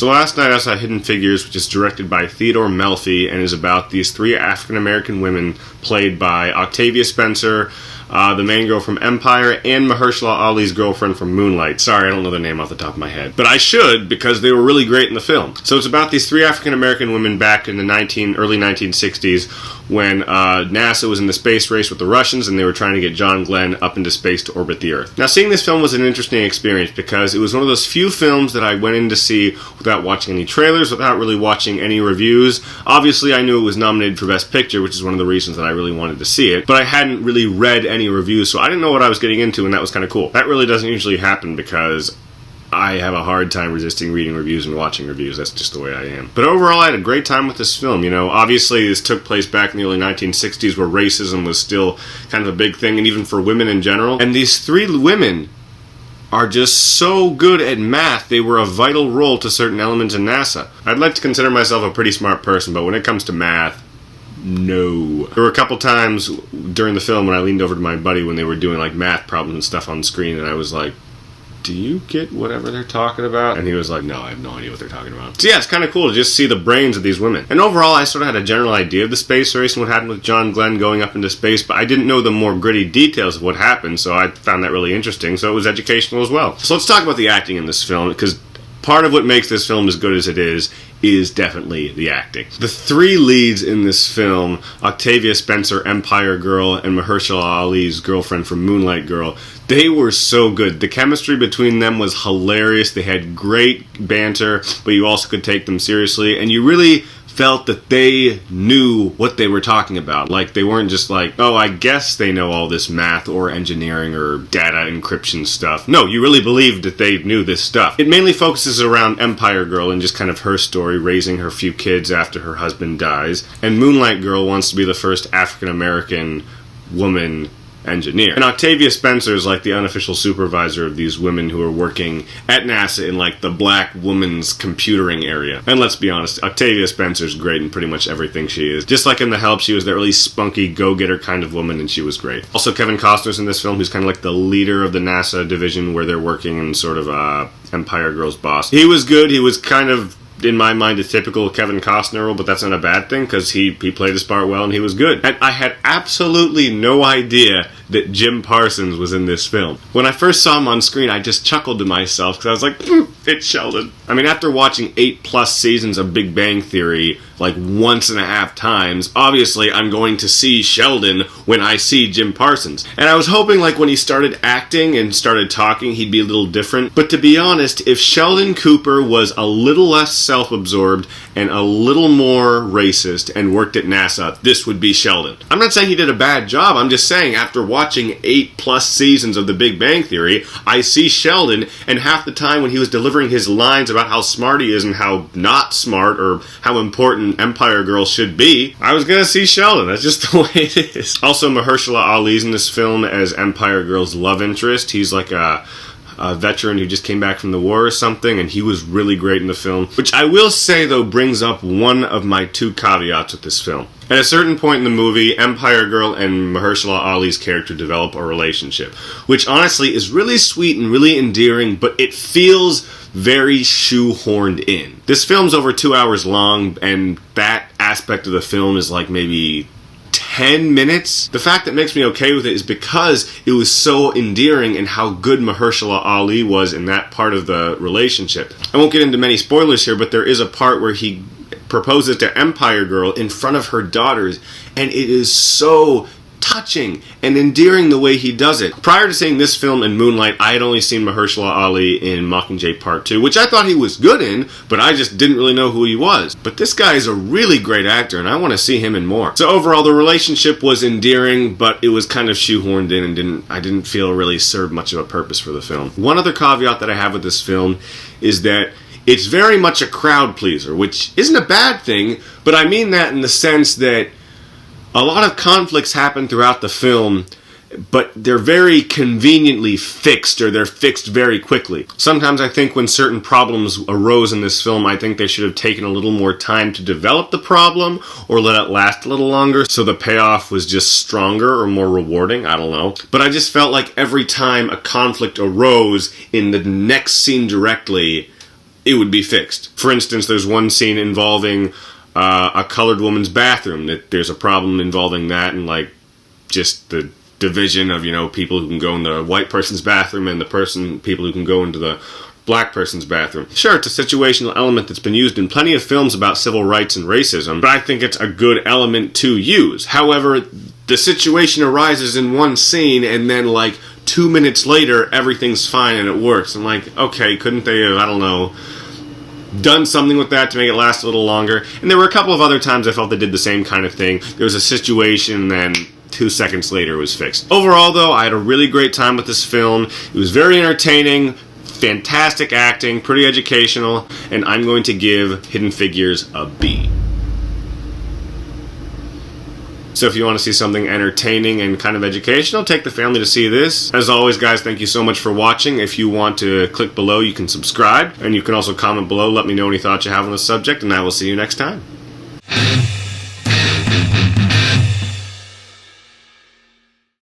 So last night I saw Hidden Figures, which is directed by Theodore Melfi and is about these three African-American women played by Octavia Spencer, the main girl from Empire, and Mahershala Ali's girlfriend from Moonlight. Sorry, I don't know their name off the top of my head. But I should, because they were really great in the film. So it's about these three African-American women back in the early 1960s when NASA was in the space race with the Russians and they were trying to get John Glenn up into space to orbit the Earth. Now, seeing this film was an interesting experience because it was one of those few films that I went in to see without watching any trailers, without really watching any reviews. Obviously, I knew it was nominated for Best Picture, which is one of the reasons that I really wanted to see it, but I hadn't really read any reviews, so I didn't know what I was getting into, and that was kind of cool. That really doesn't usually happen because I have a hard time resisting reading reviews and watching reviews. That's just the way I am. But overall, I had a great time with this film. You know, obviously this took place back in the early 1960s where racism was still kind of a big thing, and even for women in general. And these three women are just so good at math, they were a vital role to certain elements in NASA. I'd like to consider myself a pretty smart person, but when it comes to math, no. There were a couple times during the film when I leaned over to my buddy when they were doing like math problems and stuff on the screen, and I was like, do you get whatever they're talking about? And he was like, no, I have no idea what they're talking about. So yeah, it's kind of cool to just see the brains of these women. And overall, I sort of had a general idea of the space race and what happened with John Glenn going up into space, but I didn't know the more gritty details of what happened, so I found that really interesting, so it was educational as well. So let's talk about the acting in this film, because part of what makes this film as good as it is definitely the acting. The three leads in this film, Octavia Spencer, Empire Girl, and Mahershala Ali's girlfriend from Moonlight Girl, they were so good. The chemistry between them was hilarious. They had great banter, but you also could take them seriously, and you really felt that they knew what they were talking about. Like, they weren't just like, oh, I guess they know all this math or engineering or data encryption stuff. No, you really believed that they knew this stuff. It mainly focuses around Empire Girl and just kind of her story, raising her few kids after her husband dies. And Moonlight Girl wants to be the first African-American woman engineer. And Octavia Spencer is like the unofficial supervisor of these women who are working at NASA in like the black woman's computering area. And let's be honest, Octavia Spencer's great in pretty much everything she is. Just like in The Help, she was that really spunky, go-getter kind of woman, and she was great. Also, Kevin Costner's in this film, who's kind of like the leader of the NASA division where they're working and sort of Empire Girl's boss. He was good. He was kind of, in my mind, a typical Kevin Costner role, but that's not a bad thing because he played his part well and he was good. And I had absolutely no idea that Jim Parsons was in this film. When I first saw him on screen, I just chuckled to myself because I was like, it's Sheldon. I mean, after watching 8+ seasons of Big Bang Theory like once and a half times, obviously I'm going to see Sheldon when I see Jim Parsons. And I was hoping like when he started acting and started talking, he'd be a little different. But to be honest, if Sheldon Cooper was a little less self-absorbed and a little more racist and worked at NASA, this would be Sheldon. I'm not saying he did a bad job. I'm just saying after watching 8+ seasons of The Big Bang Theory, I see Sheldon, and half the time when he was delivering his lines about how smart he is and how not smart or how important Empire Girl should be, I was gonna see Sheldon. That's just the way it is. Also, Mahershala Ali's in this film as Empire Girl's love interest. He's like a veteran who just came back from the war or something, and he was really great in the film. Which I will say, though, brings up one of my two caveats with this film. At a certain point in the movie, Empire Girl and Mahershala Ali's character develop a relationship, which honestly is really sweet and really endearing, but it feels very shoehorned in. This film's over 2 hours long, and that aspect of the film is like maybe 10 minutes. The fact that makes me okay with it is because it was so endearing and how good Mahershala Ali was in that part of the relationship. I won't get into many spoilers here, but there is a part where he proposes to Empire Girl in front of her daughters, and it is so touching and endearing the way he does it. Prior to seeing this film and Moonlight, I had only seen Mahershala Ali in Mockingjay Part 2, which I thought he was good in, but I just didn't really know who he was. But this guy is a really great actor, and I want to see him in more. So overall, the relationship was endearing, but it was kind of shoehorned in and I didn't feel really served much of a purpose for the film. One other caveat that I have with this film is that it's very much a crowd pleaser, which isn't a bad thing, but I mean that in the sense that a lot of conflicts happen throughout the film, but they're very conveniently fixed, or they're fixed very quickly. Sometimes I think when certain problems arose in this film, I think they should have taken a little more time to develop the problem, or let it last a little longer, so the payoff was just stronger or more rewarding, I don't know. But I just felt like every time a conflict arose in the next scene directly, it would be fixed. For instance, there's one scene involving a colored woman's bathroom. That there's a problem involving that, and like just the division of, you know, people who can go in the white person's bathroom and people who can go into the black person's bathroom. Sure, it's a situational element that's been used in plenty of films about civil rights and racism, but I think it's a good element to use. However, the situation arises in one scene, and then like 2 minutes later, everything's fine and it works. I'm like, okay, couldn't they have, I don't know, done something with that to make it last a little longer? And there were a couple of other times I felt they did the same kind of thing. There was a situation, then 2 seconds later it was fixed. Overall, though, I had a really great time with this film. It was very entertaining, fantastic acting, pretty educational, and I'm going to give Hidden Figures a B. So if you want to see something entertaining and kind of educational, take the family to see this. As always, guys, thank you so much for watching. If you want to click below, you can subscribe, and you can also comment below, let me know any thoughts you have on the subject, and I will see you next time.